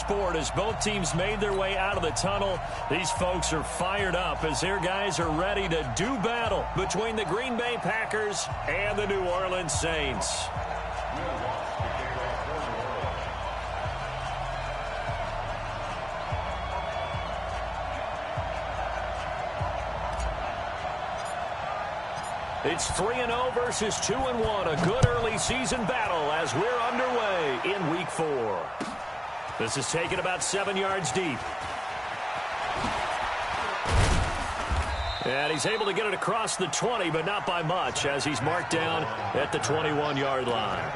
sport as both teams made their way out of the tunnel. These folks are fired up as their guys are ready to do battle between the Green Bay Packers and the New Orleans Saints. It's 3-0 versus 2-1. A good early season battle as we're underway in Week 4. This is taken about 7 yards deep. And he's able to get it across the 20, but not by much, as he's marked down at the 21-yard line.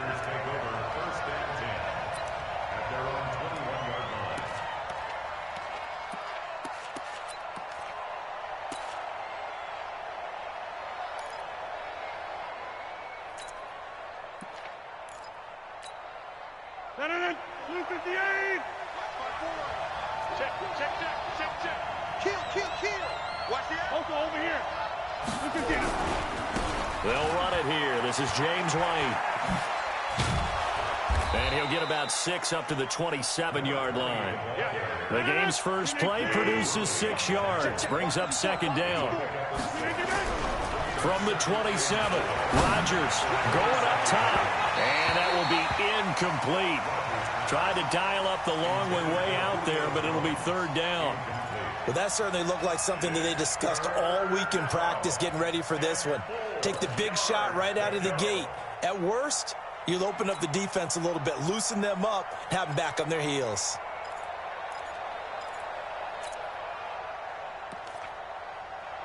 They'll run it here. This is James White. And he'll get about 6 up to the 27-yard line. The game's first play produces 6 yards. Brings up second down. From the 27, Rodgers going up top. And that will be incomplete. Tried to dial up the long one way out there, but it'll be third down. Well, that certainly looked like something that they discussed all week in practice getting ready for this one. Take the big shot right out of the gate. At worst, you'll open up the defense a little bit, loosen them up, have them back on their heels.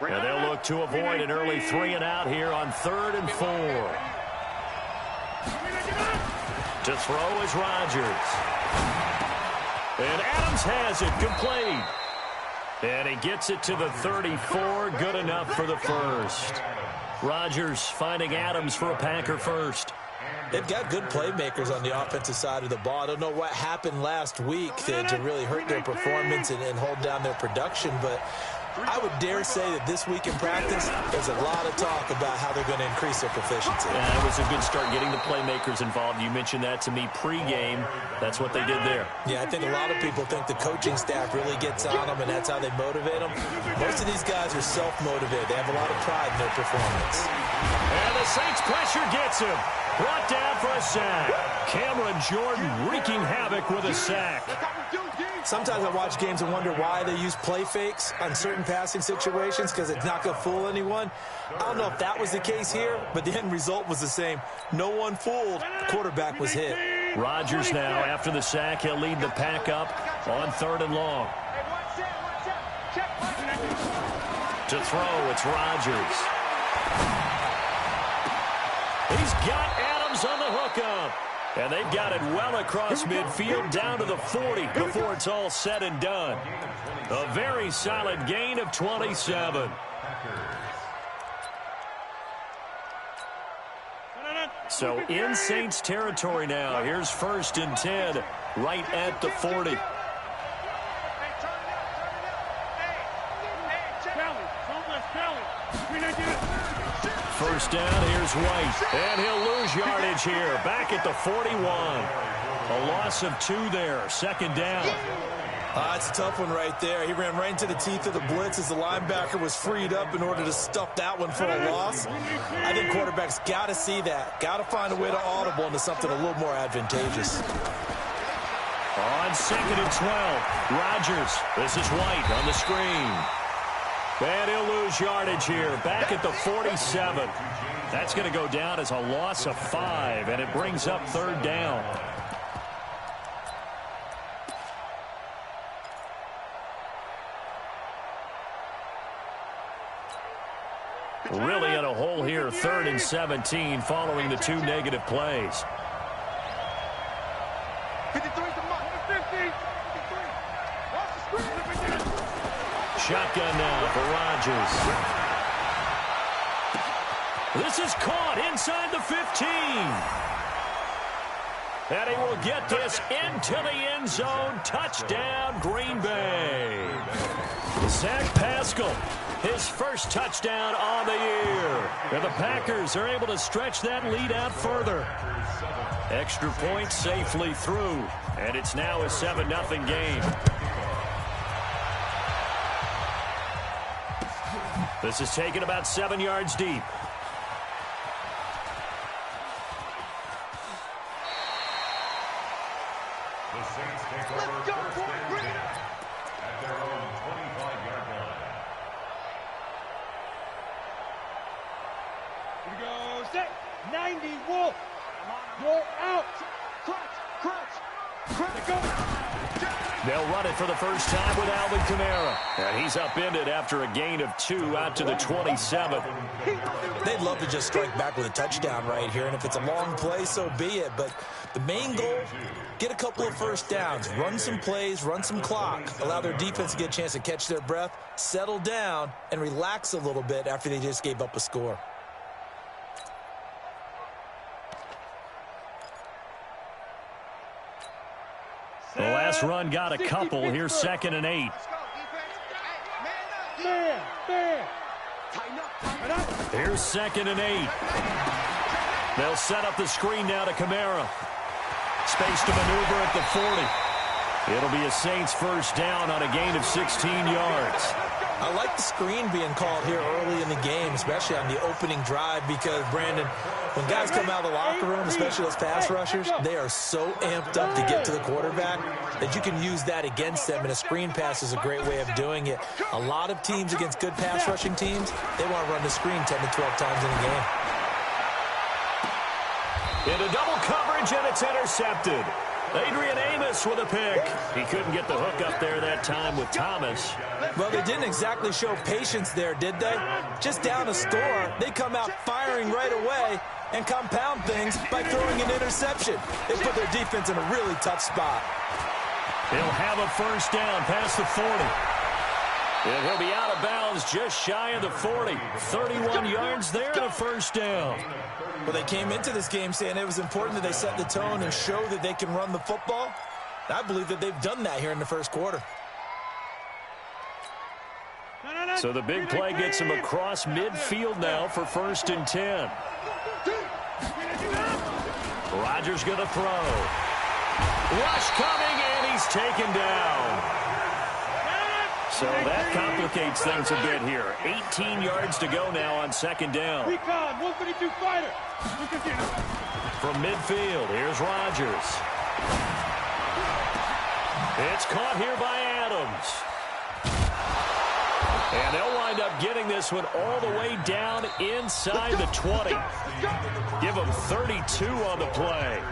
And they'll look to avoid an early 3 and out here on 3rd and 4. To throw is Rodgers. And Adams has it complete. And he gets it to the 34. Good enough for the first. Rodgers finding Adams for a Packer first. They've got good playmakers on the offensive side of the ball. I don't know what happened last week to really hurt their performance and hold down their production, but I would dare say that this week in practice, there's a lot of talk about how they're going to increase their proficiency. Yeah, it was a good start getting the playmakers involved. You mentioned that to me pregame. That's what they did there. Yeah, I think a lot of people think the coaching staff really gets on them, and that's how they motivate them. Most of these guys are self-motivated. They have a lot of pride in their performance. And the Saints pressure gets him. Brought down for a sack. Cameron Jordan wreaking havoc with a sack. Sometimes I watch games and wonder why they use play fakes on certain passing situations because it's not going to fool anyone. I don't know if that was the case here, but the end result was the same. No one fooled. The quarterback was hit. Rodgers now, after the sack, he'll lead the pack up on 3rd and long. To throw, it's Rodgers. He's got Adams on the hookup. And they've got it well across midfield down to the 40 before it's all said and done. A very solid gain of 27. So in Saints territory now. Here's 1st and 10 right at the 40. First down, here's White. And he'll lose yardage here. Back at the 41. A loss of 2 there. 2nd down. It's a tough one right there. He ran right into the teeth of the blitz as the linebacker was freed up in order to stuff that one for a loss. I think quarterbacks got to see that. Got to find a way to audible into something a little more advantageous. On 2nd and 12, Rodgers. This is White on the screen. And he'll lose yardage here. Back at the 47. That's going to go down as a loss of 5, and it brings up 3rd down. Really in a hole here, 3rd and 17, following the 2 negative plays. 53 to 50. Shotgun now for Rodgers. This is caught inside the 15. And he will get this into the end zone. Touchdown, Green Bay. Zach Pascal, his first touchdown on the year. And the Packers are able to stretch that lead out further. Extra point safely through. And it's now a 7-0 game. This is taken about 7 yards deep. Let's go, boy. At their own 25-yard line. Here we go. Set. 90. Wolf. Roll out. Crutch. Go. They'll run it for the first time with Alvin Kamara. And he's upended after a gain of 2 out to the 27. They'd love to just strike back with a touchdown right here, and if it's a long play, so be it. But the main goal, get a couple of first downs, run some plays, run some clock, allow their defense to get a chance to catch their breath, settle down, and relax a little bit after they just gave up a score. The last run got a couple. Here's 2nd and 8. Here's 2nd and 8. They'll set up the screen now to Kamara. Space to maneuver at the 40. It'll be a Saints first down on a gain of 16 yards. I like the screen being called here early in the game, especially on the opening drive, because, Brandon, when guys come out of the locker room, especially those pass rushers, they are so amped up to get to the quarterback that you can use that against them, and a screen pass is a great way of doing it. A lot of teams against good pass rushing teams, they want to run the screen 10 to 12 times in a game. Into double coverage, and it's intercepted. Adrian Amos with a pick. He couldn't get the hook up there that time with Thomas. Well, they didn't exactly show patience there, did they? Just down a score, they come out firing right away and compound things by throwing an interception. They put their defense in a really tough spot. He'll have a first down past the 40. And he'll be out of bounds just shy of the 40. 31 yards there and a first down. Well, they came into this game saying it was important that they set the tone and show that they can run the football. I believe that they've done that here in the first quarter. So the big play gets him across midfield now for 1st and 10. Rodgers going to throw. Rush coming, and he's taken down. So that complicates things a bit here. 18 yards to go now on 2nd down. Recon, 152 fighter. From midfield, here's Rodgers. It's caught here by Adams. And they'll wind up getting this one all the way down inside the 20. Give them 32 on the play.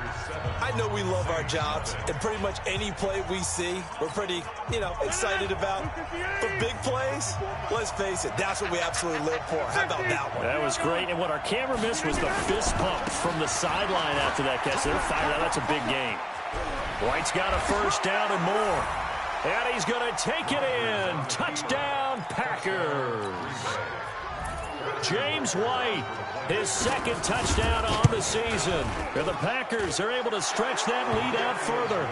I know we love our jobs, and pretty much any play we see, we're pretty, excited about. But big plays, let's face it, that's what we absolutely live for. How about that one? That was great, and what our camera missed was the fist pump from the sideline after that catch. They're fired out. That's a big game. White's got a first down and more. And he's going to take it in. Touchdown, Packers. James White, his 2nd touchdown on the season. And the Packers are able to stretch that lead out further.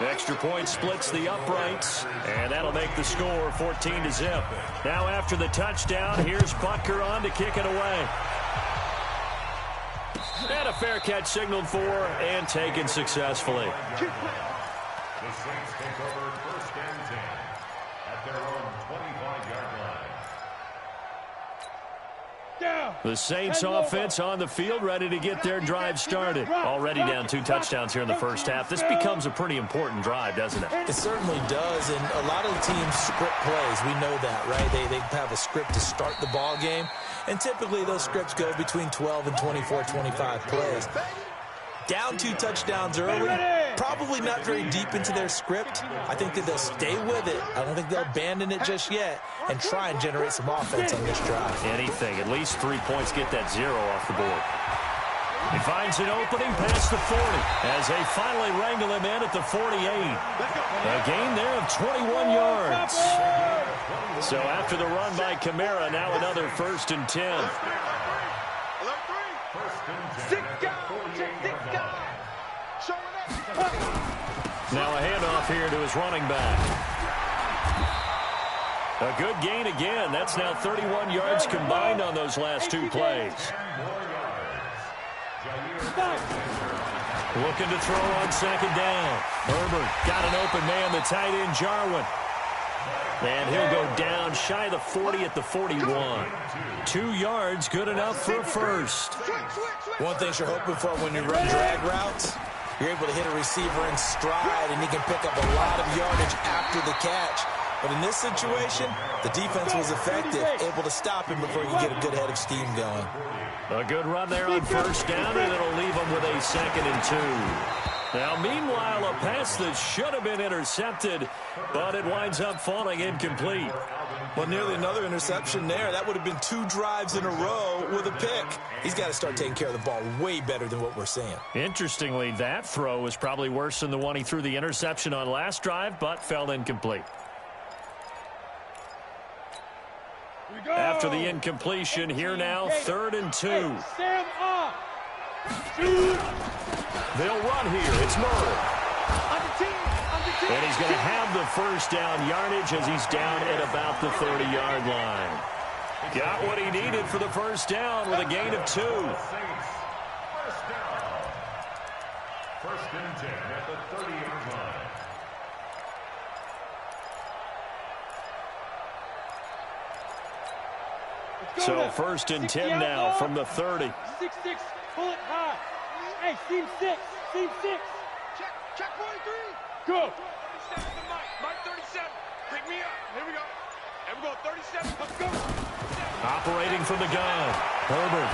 Extra point splits the uprights, and that'll make the score 14-0. Now after the touchdown, here's Butker on to kick it away. And a fair catch signaled for and taken successfully. The Saints take over 1st and 10 at their own 25-yard line. The Saints offense on the field, ready to get their drive started. Already down 2 touchdowns here in the first half. This becomes a pretty important drive, doesn't it? It certainly does, and a lot of the teams script plays. We know that, right? They have a script to start the ball game, and typically those scripts go between 12 and 24, 25 plays. Down 2 touchdowns early, probably not very deep into their script. I think that they'll stay with it. I don't think they'll abandon it just yet and try and generate some offense on this drive. Anything, at least 3 points, get that 0 off the board. He finds an opening past the 40 as they finally wrangle him in at the 48. A gain there of 21 yards. So after the run by Kamara, now another 1st and 10. Sick guy. Show Now a handoff here to his running back. A good gain again. That's now 31 yards combined on those last two plays. Looking to throw on second down. Herbert got an open man, the tight end Jarwin. And he'll go down shy of the 40 at the 41. 2 yards, good enough for a first. One thing you're hoping for when you run drag routes, you're able to hit a receiver in stride, and he can pick up a lot of yardage after the catch. But in this situation, the defense was effective, able to stop him before he could get a good head of steam going. A good run there on first down, and it'll leave him with a 2nd and 2. Now, meanwhile, a pass that should have been intercepted, but it winds up falling incomplete. Well, nearly another interception there. That would have been 2 drives in a row with a pick. He's got to start taking care of the ball way better than what we're seeing. Interestingly, that throw was probably worse than the one he threw the interception on last drive, but fell incomplete. After the incompletion, here now, 3rd and 2. They'll run here. It's Murray. And he's going to have the first down yardage as he's down at about the 30-yard line. Got what he needed for the first down with a gain of 2. First down. 1st and 10 at the 30-yard line. So 1st and 10 now from the 30. 6-6, pull it high. Hey, seam 6, seam 6. Check 43. Go. 37 to Mike 37. Pick me up. Here we go. And we go 37. Let's go. Operating from the gun. Herbert.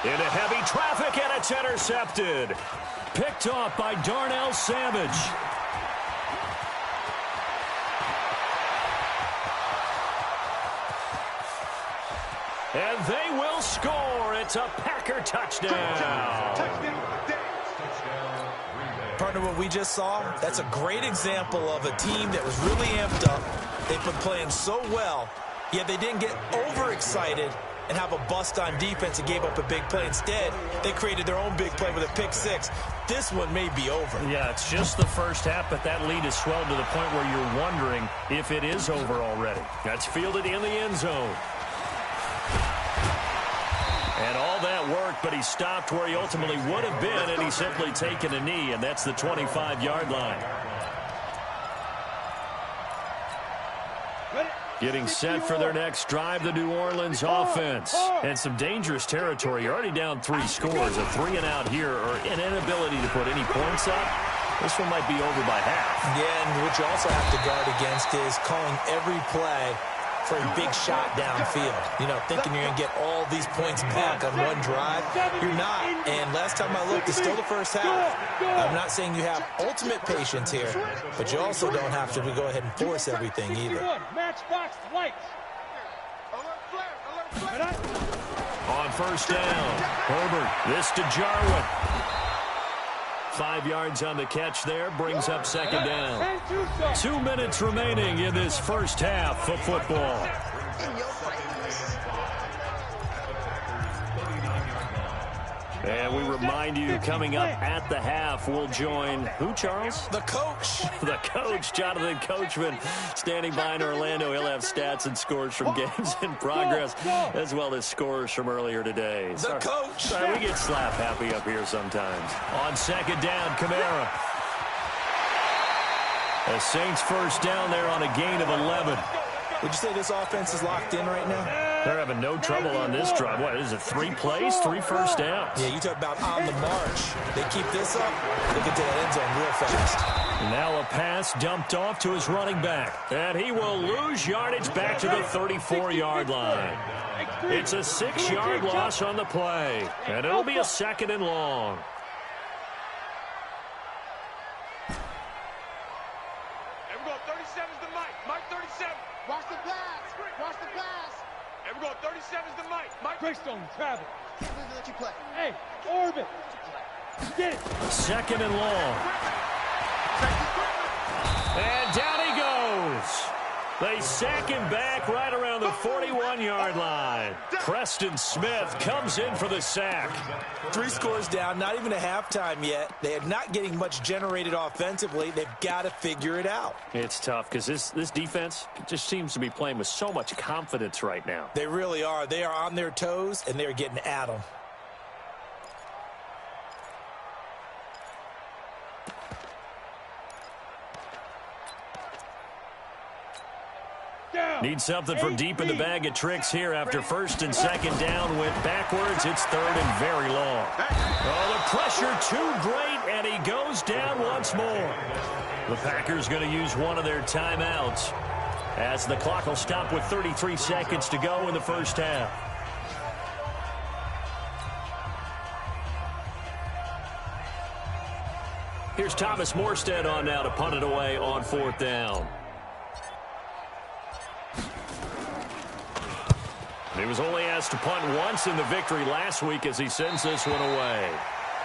Into heavy traffic, and it's intercepted. Picked off by Darnell Savage. And they will score. It's a Packer touchdown. Partner, what we just saw, that's a great example of a team that was really amped up. They've been playing so well, yet they didn't get overexcited and have a bust on defense and gave up a big play. Instead, they created their own big play with a pick 6. This one may be over. Yeah, it's just the first half, but that lead has swelled to the point where you're wondering if it is over already. That's fielded in the end zone. And all that worked, but he stopped where he ultimately would have been, and he's simply taken a knee, and that's the 25-yard line. Getting set for their next drive, the New Orleans offense. And some dangerous territory. You're already down 3 scores. A 3-and-out here, or an inability to put any points up. This one might be over by half. Yeah, and what you also have to guard against is calling every play for a big shot downfield. You know, thinking you're going to get all these points back on one drive. You're not. And last time I looked, it's still the first half. I'm not saying you have ultimate patience here, but you also don't have to go ahead and force everything either. Matchbox lights. On first down, Herbert, this to Jarwin. 5 yards on the catch there, brings up 2nd down. 2 minutes remaining in this first half of football. And we remind you, coming up at the half, we'll join who, Charles? The coach. The coach, Jonathan Coachman, standing by in Orlando. He'll have stats and scores from games in progress, as well as scores from earlier today. The coach. Sorry, we get slap happy up here sometimes. On second down, Kamara. The Saints first down there on a gain of 11. Would you say this offense is locked in right now? They're having no trouble on this drive. What is it, 3 plays, 3 first downs? Yeah, you talk about on the march. They keep this up, they get to that end zone real fast. Now a pass dumped off to his running back. And he will lose yardage back to the 34-yard line. It's a 6-yard loss on the play. And it'll be a 2nd and long. And we go 37's to Mike. Mike 37. Watch the pass. Watch the pass. And we go 37's to Mike. Mike. Greystone, travel. Let you play. Hey, orbit. Get it. 2nd and long. And down he goes. They sack him back right around the 41-yard line. Preston Smith comes in for the sack. 3 scores down, not even a halftime yet. They are not getting much generated offensively. They've got to figure it out. It's tough because this defense just seems to be playing with so much confidence right now. They really are. They are on their toes, and they're getting at them. Need something from deep in the bag of tricks here after first and second down went backwards. It's third and very long. Oh, the pressure too great, and he goes down once more. The Packers going to use one of their timeouts as the clock will stop with 33 seconds to go in the first half. Here's Thomas Morstead on now to punt it away on 4th down. He was only asked to punt once in the victory last week as he sends this one away.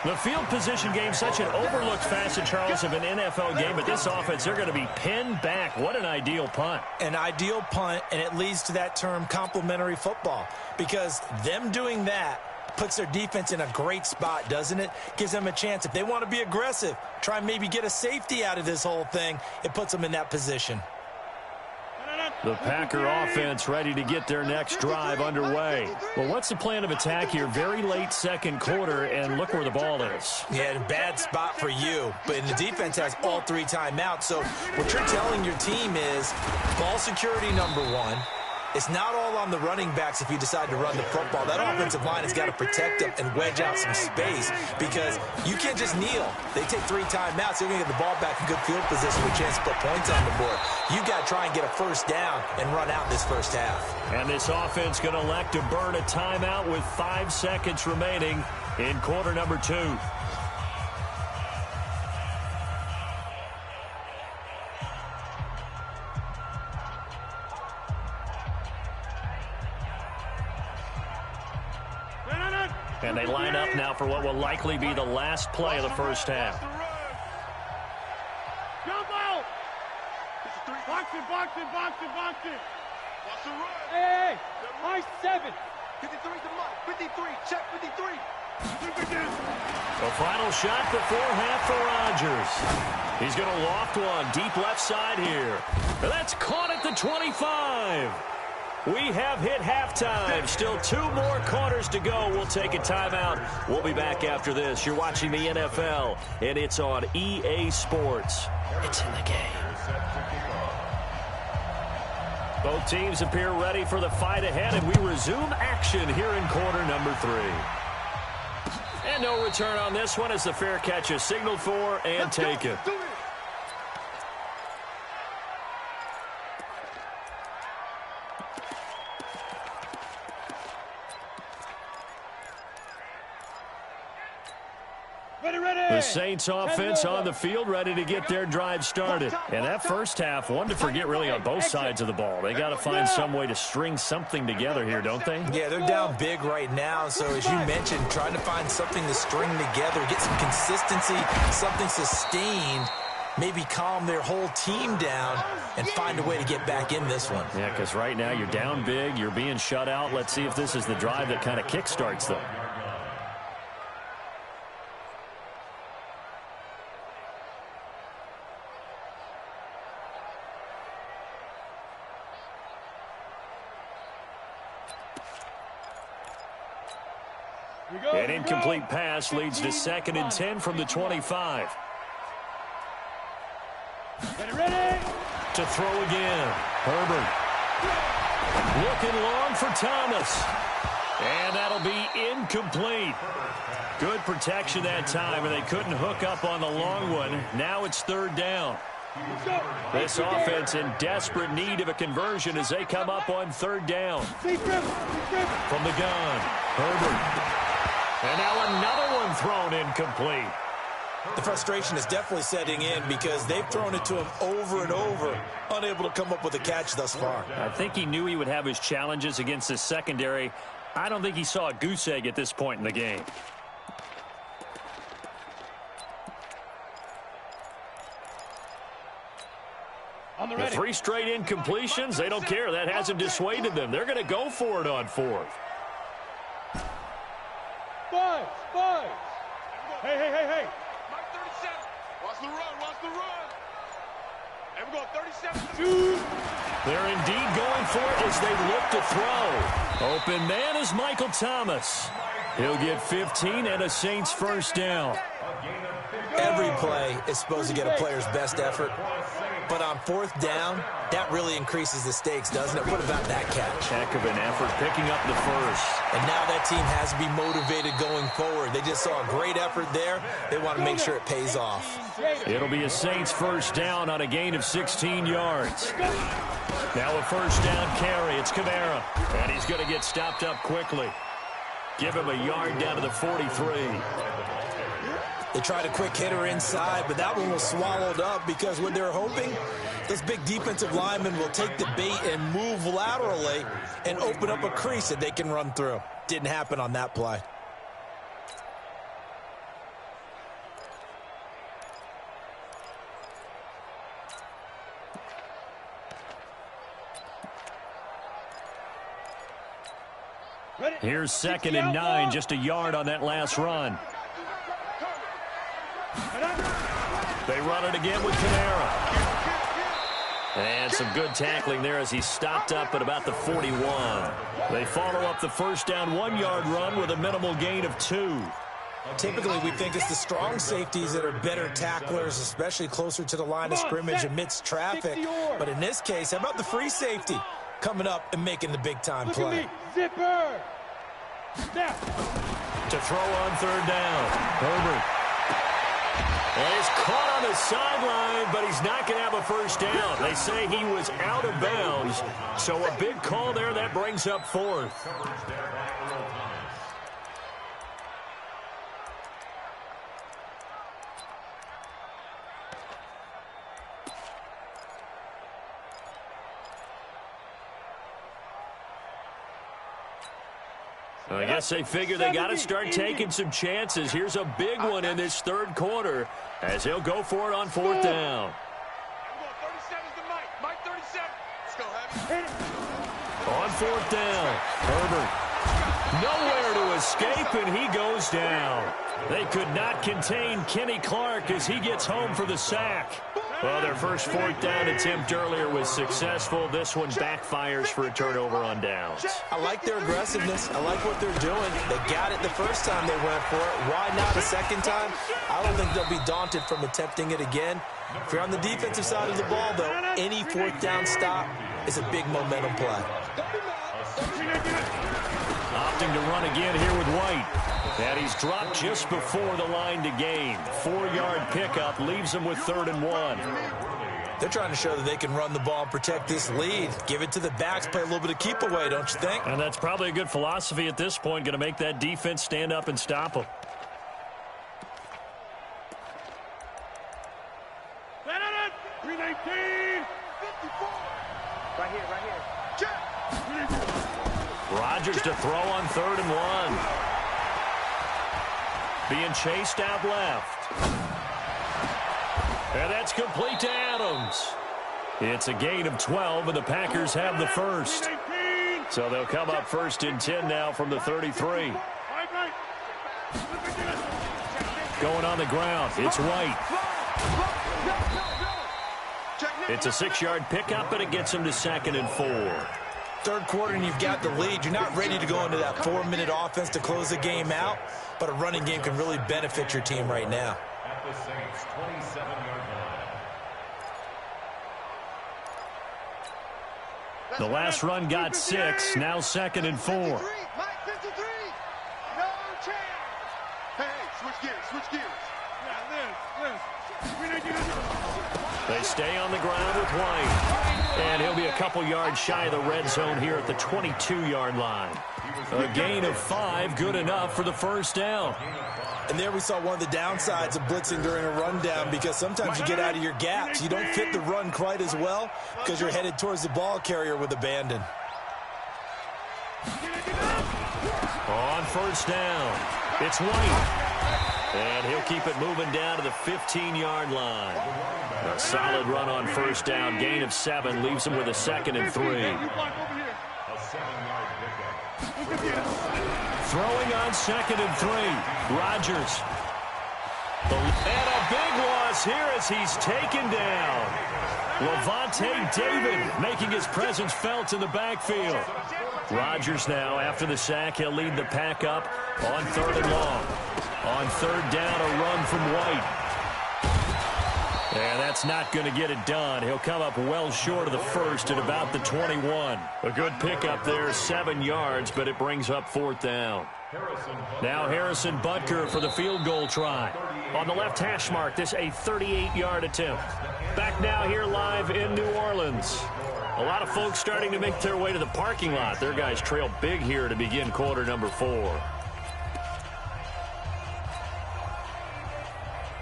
The field position game, such an overlooked facet, Charles, of an NFL game, but this offense, they're going to be pinned back. What an ideal punt. An ideal punt, and it leads to that term complementary football, because them doing that puts their defense in a great spot, doesn't it? Gives them a chance. If they want to be aggressive, try and maybe get a safety out of this whole thing, it puts them in that position. The Packer offense ready to get their next drive underway. Well, what's the plan of attack here? Very late second quarter, and look where the ball is. Yeah, bad spot for you. But the defense has all 3 timeouts. So what you're telling your team is ball security number 1. It's not all on the running backs if you decide to run the football. That offensive line has got to protect them and wedge out some space because you can't just kneel. They take 3 timeouts. They're going to get the ball back in good field position with a chance to put points on the board. You got to try and get a first down and run out this first half. And this offense going to elect to burn a timeout with 5 seconds remaining in quarter number 2. And they line up now for what will likely be the last play of the first half. Jump out! Box it, box it, box it, box it. Hey, my 7. 53 to Mike. 53, check 53. The final shot before half for Rodgers. He's going to loft one deep left side here. And that's caught at the 25. We have hit halftime. Still 2 more quarters to go. We'll take a timeout. We'll be back after this. You're watching the NFL, and it's on EA Sports. It's in the game. Both teams appear ready for the fight ahead, and we resume action here in quarter number 3. And no return on this one as the fair catch is signaled for and taken. The Saints offense on the field ready to get their drive started. And that first half, one to forget really on both sides of the ball. They got to find some way to string something together here, don't they? Yeah, they're down big right now. So as you mentioned, trying to find something to string together, get some consistency, something sustained, maybe calm their whole team down and find a way to get back in this one. Yeah, because right now you're down big, you're being shut out. Let's see if this is the drive that kind of kickstarts them. An incomplete pass leads to 2nd and 10 from the 25. Ready? To throw again. Herbert. Looking long for Thomas. And that'll be incomplete. Good protection that time, and they couldn't hook up on the long one. Now it's 3rd down. This offense in desperate need of a conversion as they come up on 3rd down. From the gun, Herbert. And now another one thrown incomplete. The frustration is definitely setting in because they've thrown it to him over and over, unable to come up with a catch thus far. I think he knew he would have his challenges against his secondary. I don't think he saw a goose egg at this point in the game. The 3 straight incompletions, they don't care. That hasn't dissuaded them. They're going to go for it on 4th. Five. Hey. Mike 37. Watch the run. And we're going 37. Shoot. They're indeed going for it as they look to throw. Open man is Michael Thomas. He'll get 15 and a Saints first down. Every play is supposed to get a player's best effort. But on 4th down, that really increases the stakes, doesn't it? What about that catch? Heck of an effort picking up the first. And now that team has to be motivated going forward. They just saw a great effort there. They want to make sure it pays off. It'll be a Saints first down on a gain of 16 yards. Now a first down carry. It's Kamara. And he's going to get stopped up quickly. Give him a yard down to the 43. They tried a quick hitter inside, but that one was swallowed up because what they're hoping, those big defensive linemen will take the bait and move laterally and open up a crease that they can run through. Didn't happen on that play. Here's 2nd and 9, just a yard on that last run. They run it again with Kamara. And some good tackling there as he stopped up at about the 41. They follow up the first down 1-yard run with a minimal gain of 2. Typically, we think it's the strong safeties that are better tacklers, especially closer to the line of scrimmage amidst traffic. But in this case, how about the free safety coming up and making the big-time play? Zipper. To throw on 3rd down. Herbert. And he's caught on the sideline, but he's not going to have a first down. They say he was out of bounds. So a big call there. That brings up 4th. I guess they figure they got to start taking some chances. Here's a big one in this 3rd quarter as he'll go for it on 4th down. 37's the Mike 37. Let's go, Heavy. On 4th down, Herbert nowhere to escape, and he goes down. They could not contain Kenny Clark as he gets home for the sack. Well, their first 4th down attempt earlier was successful. This one backfires for a turnover on downs. I like their aggressiveness. I like what they're doing. They got it the first time they went for it. Why not a second time? I don't think they'll be daunted from attempting it again. If you're on the defensive side of the ball, though, any 4th down stop is a big momentum play. Opting to run again here with White. And he's dropped just before the line to gain. 4-yard pickup leaves him with 3rd and 1. They're trying to show that they can run the ball and protect this lead. Give it to the backs, play a little bit of keep away, don't you think? And that's probably a good philosophy at this point. Going to make that defense stand up and stop them. Right here. Rodgers to throw on 3rd and 1. Being chased out left. And that's complete to Adams. It's a gain of 12, and the Packers have the first. So they'll come up 1st and 10 now from the 33. Going on the ground, it's White. It's a 6-yard pickup, and it gets him to 2nd and 4. 3rd quarter and you've got the lead. You're not ready to go into that 4-minute offense to close the game out, but a running game can really benefit your team right now. At the Saints' 27-yard line. The last run got 6, now 2nd and 4. Mike 53. No chance. Hey, switch gears. They stay on the ground with White. And he'll be a couple yards shy of the red zone here at the 22-yard line. A gain of 5, good enough for the first down. And there we saw one of the downsides of blitzing during a rundown, because sometimes you get out of your gaps. You don't fit the run quite as well because you're headed towards the ball carrier with abandon. On 1st down, it's White. And he'll keep it moving down to the 15-yard line. A solid run on first down. Gain of 7 leaves him with a 2nd and 3. Throwing on 2nd and 3. Rodgers. And a big loss here as he's taken down. Levante David making his presence felt in the backfield. Rodgers now, after the sack, he'll lead the pack up on 3rd and long. On 3rd down, a run from White. And that's not going to get it done. He'll come up well short of the first at about the 21. A good pickup there, 7 yards, but it brings up 4th down. Now Harrison Butker for the field goal try. On the left hash mark, this a 38-yard attempt. Back now here live in New Orleans. A lot of folks starting to make their way to the parking lot. Their guys trail big here to begin quarter number 4.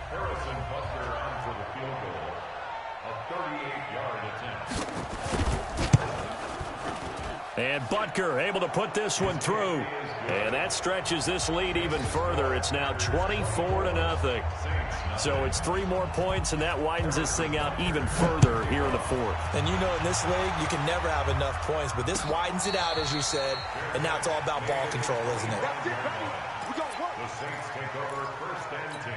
Harrison Butker on for the field goal. A 38-yard attempt. And Butker able to put this one through. And that stretches this lead even further. It's now 24-0. So it's 3 more points, and that widens this thing out even further here in the 4th. And you know, in this league, you can never have enough points, but this widens it out, as you said, and now it's all about ball control, isn't it? The Saints take over 1st and 10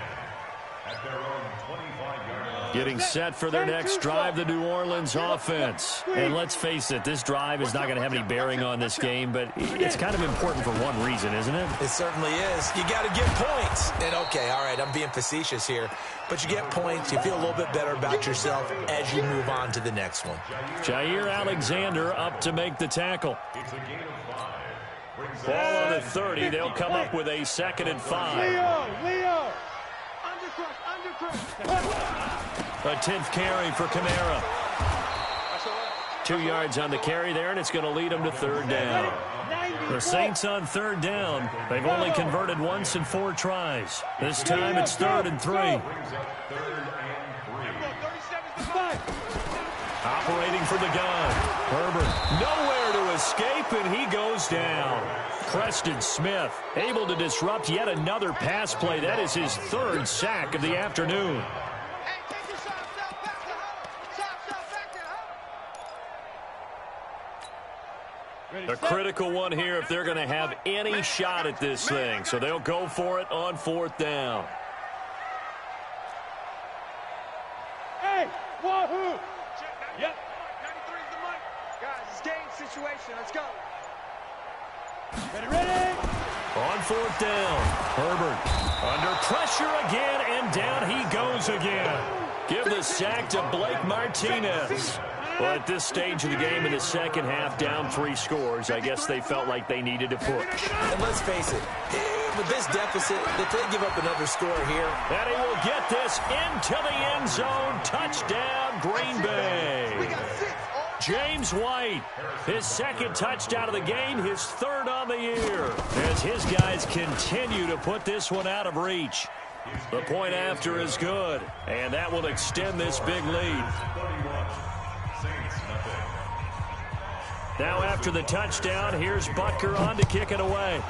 at their own 25-yard line. Getting set for their next drive, the New Orleans offense. And let's face it, this drive is not going to have any bearing on this game, but it's kind of important for one reason, isn't it? It certainly is. You got to get points. And, okay, all right, I'm being facetious here, but you get points, you feel a little bit better about yourself as you move on to the next one. Jair Alexander up to make the tackle. It's a gain of 5. Ball on the 30. They'll come up with a 2nd and 5. Leo! A 10th carry for Kamara. 2 yards on the carry there, and it's going to lead them to 3rd down. The Saints on 3rd down. They've only converted once in 4 tries. This time it's 3rd and 3. Operating from the gun. Herbert nowhere to escape, and he goes down. Preston Smith able to disrupt yet another pass play. That is his 3rd sack of the afternoon. A critical one here if they're going to have any shot at this thing. So they'll go for it on 4th down. Hey, wahoo! Yep. 93's the money. Guys, it's game situation. Let's go. Ready? On 4th down, Herbert under pressure again, and down he goes again. Give the sack to Blake Martinez. Well, at this stage of the game in the second half, down 3 scores, I guess they felt like they needed to push. And let's face it, with this deficit, if they give up another score here. And he will get this into the end zone. Touchdown, Green Bay. James White, his 2nd touchdown of the game, his 3rd on the year, as his guys continue to put this one out of reach. The point after is good, and that will extend this big lead. Now after the touchdown, here's Butker on to kick it away.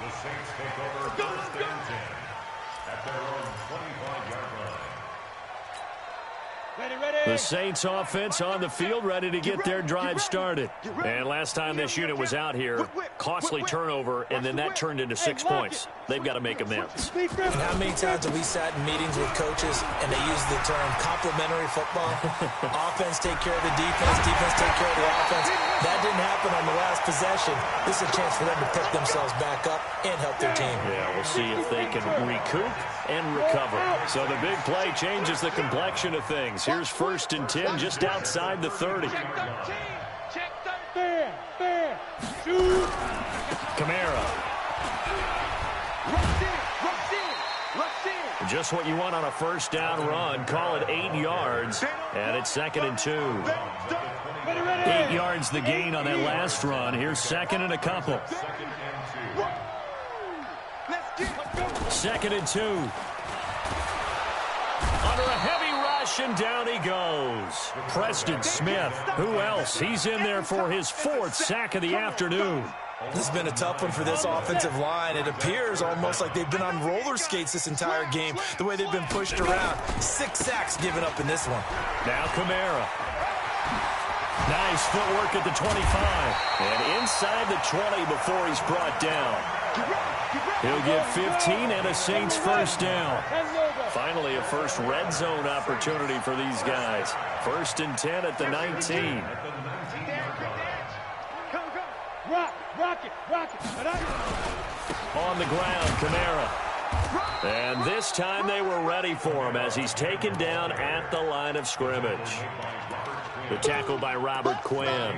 The Saints take over 1st and 10 at their own 25-yard line. The Saints offense on the field, ready to get their drive started. And last time this unit was out here, costly turnover, and then that turned into 6 points. They've got to make amends. And how many times have we sat in meetings with coaches and they use the term complementary football? Offense take care of the defense, defense take care of the offense. That didn't happen on the last possession. This is a chance for them to pick themselves back up and help their team. Yeah, we'll see if they can recoup and recover. So the big play changes the complexion of things. Here's 1st and 10 just outside the 30. Fair. Shoot. Kamara. Just what you want on a 1st down run. Call it 8 yards, and it's 2nd and 2. 8 yards the gain on that last run. Here's 2nd and a couple. 2nd and 2. Under a heavy rush, and down he goes. Preston Smith. Who else? He's in there for his 4th sack of the afternoon. This has been a tough one for this offensive line. It appears almost like they've been on roller skates this entire game, the way they've been pushed around. 6 sacks given up in this one. Now Kamara. Nice footwork at the 25. And inside the 20 before he's brought down. He'll get 15 and a Saints first down. Finally, a first red zone opportunity for these guys. 1st and 10 at the 19. Rock it. On the ground, Kamara. And this time they were ready for him as he's taken down at the line of scrimmage. The tackle by Robert Quinn.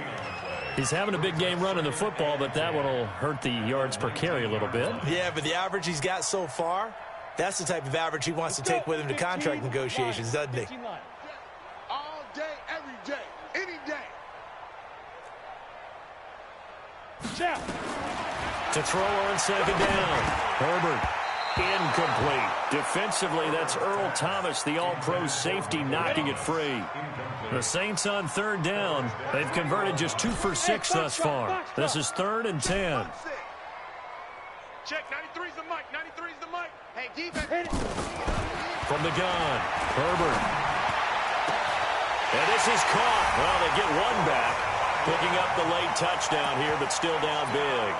He's having a big game running the football, but that one will hurt the yards per carry a little bit. Yeah, but the average he's got so far, that's the type of average he wants to take with him to contract negotiations, doesn't he? All day, every day, any day. To throw on 2nd down. Herbert. Incomplete. Defensively, that's Earl Thomas, the all-pro safety, knocking it free. The Saints on 3rd down. They've converted just 2 for 6 thus far. This is 3rd and 10. Check, 93's the mic, 93's the mic. Hey, defense. From the gun, Herbert. And this is caught. Well, they get one back. Picking up the late touchdown here, but still down big.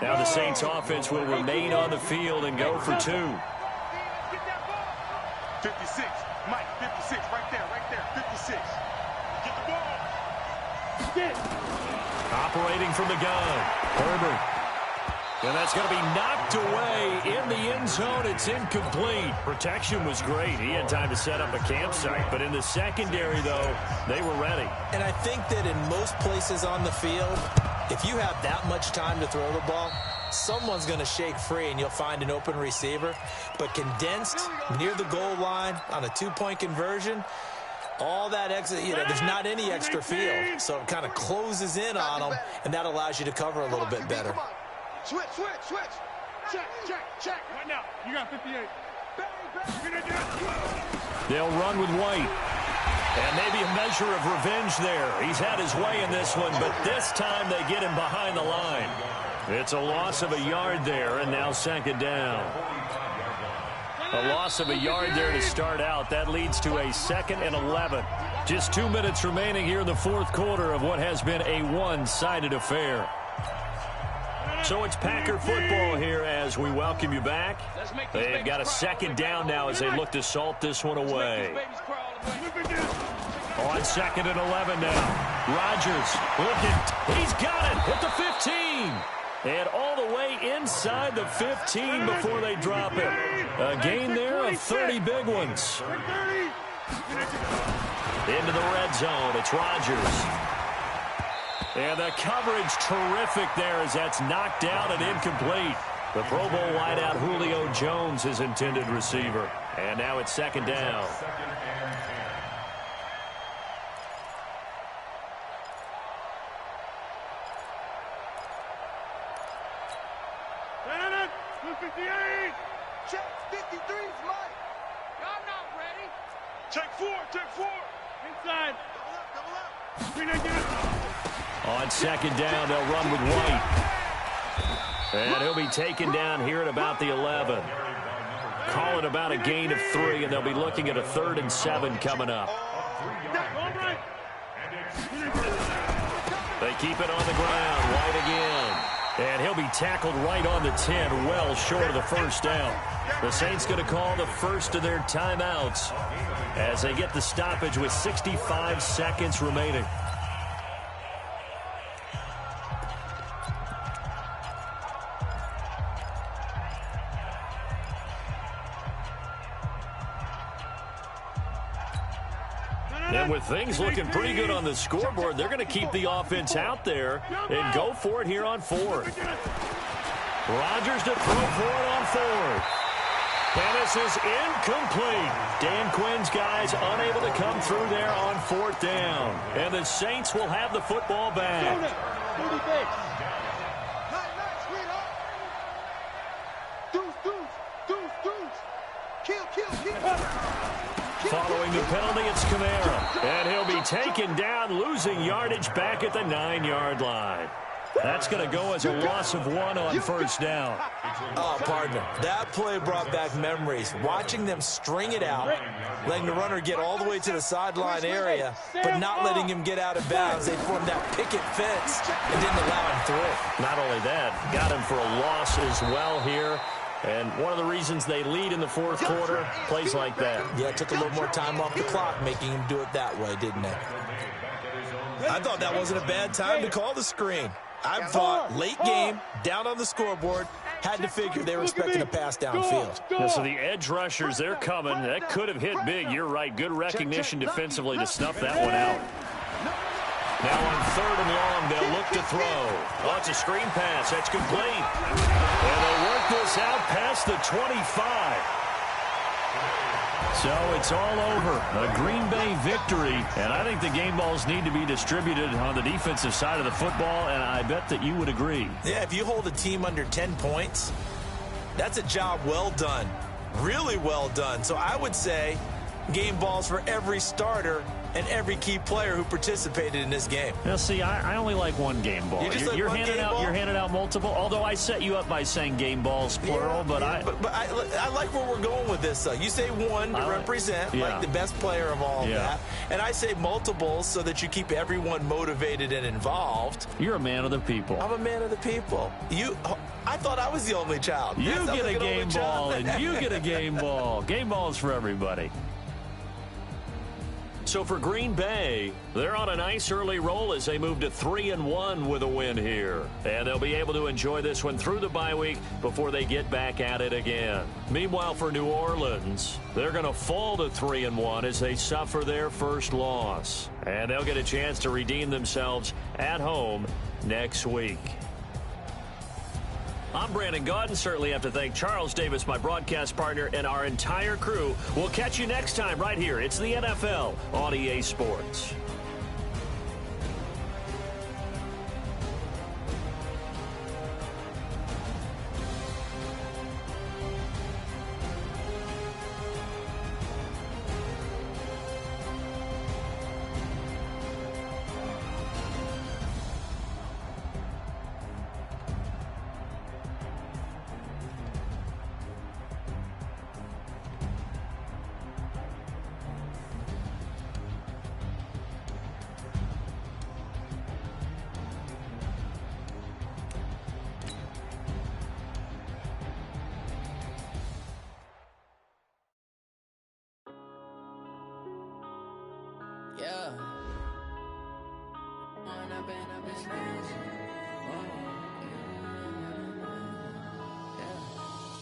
Now the Saints offense will remain on the field and go for 2. 56, Mike, 56, right there, 56. Get the ball. Operating from the gun, Herbert. And that's going to be knocked away in the end zone. It's incomplete. Protection was great. He had time to set up a campsite. But in the secondary, though, they were ready. And I think that in most places on the field, if you have that much time to throw the ball, someone's going to shake free and you'll find an open receiver. But condensed near the goal line on a 2-point conversion, all that extra, there's not any extra field. So it kind of closes in on them, and that allows you to cover a little bit better. Switch. Check. Right now. You got 58. They'll run with White. And maybe a measure of revenge there. He's had his way in this one, but this time they get him behind the line. It's a loss of a yard there, and now 2nd down. A loss of a yard there to start out. That leads to a 2nd and 11. Just 2 minutes remaining here in the 4th quarter of what has been a one-sided affair. So it's Packer football here as we welcome you back. They've got a 2nd down now as they look to salt this one away. On 2nd and 11 now. Rodgers looking. He's got it at the 15. And all the way inside the 15 before they drop it. A gain there of 30 big ones. Into the red zone. It's Rodgers. And the coverage terrific there as that's knocked out and incomplete. The Pro Bowl wideout Julio Jones, his intended receiver. And now it's 2nd down. Check, 53's Mike. I'm not ready. Check 4. Inside. Double up. On 2nd down, they'll run with White. And he'll be taken down here at about the 11. Call it about a gain of 3, and they'll be looking at a 3rd and 7 coming up. They keep it on the ground. White again. And he'll be tackled right on the 10, well short of the first down. The Saints going to call the first of their timeouts as they get the stoppage with 65 seconds remaining. And with things looking pretty good on the scoreboard, they're going to keep the offense out there and go for it here on 4th. Rodgers to throw for it on 4th. And this is incomplete. Dan Quinn's guys unable to come through there on 4th down. And the Saints will have the football back. Following the penalty, it's Kamara. And he'll be taken down, losing yardage back at the 9-yard line. That's going to go as a loss of 1 on first down. Oh, partner, that play brought back memories. Watching them string it out, letting the runner get all the way to the sideline area, but not letting him get out of bounds. They formed that picket fence and didn't allow him through. Not only that, got him for a loss as well here. And one of the reasons they lead in the fourth quarter, plays like that. Yeah, it took a little more time off the clock, making him do it that way, didn't it? I thought that wasn't a bad time to call the screen. I thought late game, down on the scoreboard, had to figure they were expecting a pass downfield. Yeah, so the edge rushers, they're coming. That could have hit big. You're right. Good recognition defensively to snuff that one out. Now on 3rd and long, they'll look to throw. Oh, it's a screen pass. That's complete. And they work this out past the 25. So it's all over. A Green Bay victory. And I think the game balls need to be distributed on the defensive side of the football, and I bet that you would agree. Yeah, if you hold a team under 10 points, that's a job well done. Really well done. So I would say game balls for every starter and every key player who participated in this game. Now, see, I only like one game ball. You're handing out multiple, although I set you up by saying game balls, plural. But I like where we're going with this. You say one to represent, like the best player of all that. And I say multiples so that you keep everyone motivated and involved. You're a man of the people. I'm a man of the people. I thought I was the only child. You get a game ball, and you get a game ball. Game balls for everybody. So for Green Bay, they're on a nice early roll as they move to 3-1 with a win here. And they'll be able to enjoy this one through the bye week before they get back at it again. Meanwhile, for New Orleans, they're going to fall to 3-1 as they suffer their first loss. And they'll get a chance to redeem themselves at home next week. I'm Brandon Gaudin. Certainly have to thank Charles Davis, my broadcast partner, and our entire crew. We'll catch you next time right here. It's the NFL on EA Sports. Yeah.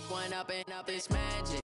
One up and up is magic.